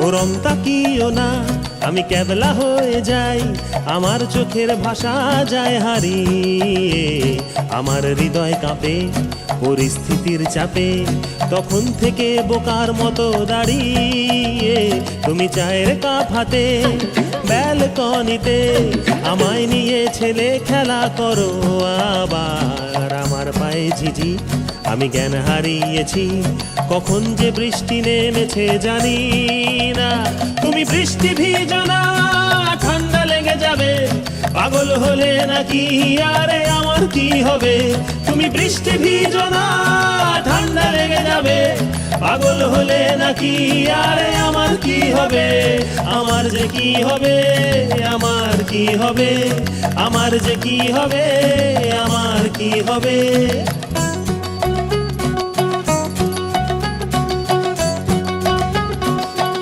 ওরম তাকিও না, আমি ক্যাবলা হয়ে যাই, আমার চোখের ভাষা যায় হারিয়ে। আমার হৃদয় কাঁপে পরিস্থিতির চাপে, তখন থেকে বোকার মতো দাঁড়িয়ে। তুমি চায়ের কাপ হাতে ব্যালকনিতে আমায় নিয়ে ছেলে খেলা করো আবার। আমার পায়ে ঝিঝি, আমি জ্ঞান হারিয়েছি, কখন যে বৃষ্টি নেমেছে জানি না। তুমি বৃষ্টি ভিজো না, ঠান্ডা লেগে যাবে, পাগল হলে নাকি আরে আমার কি হবে? তুমি বৃষ্টি ভিজো না, ঠান্ডা লেগে যাবে, পাগল হলে নাকি আরে আমার কি হবে? আমার যে কি হবে, আমার কি হবে, আমার যে কি হবে, আমার কি হবে?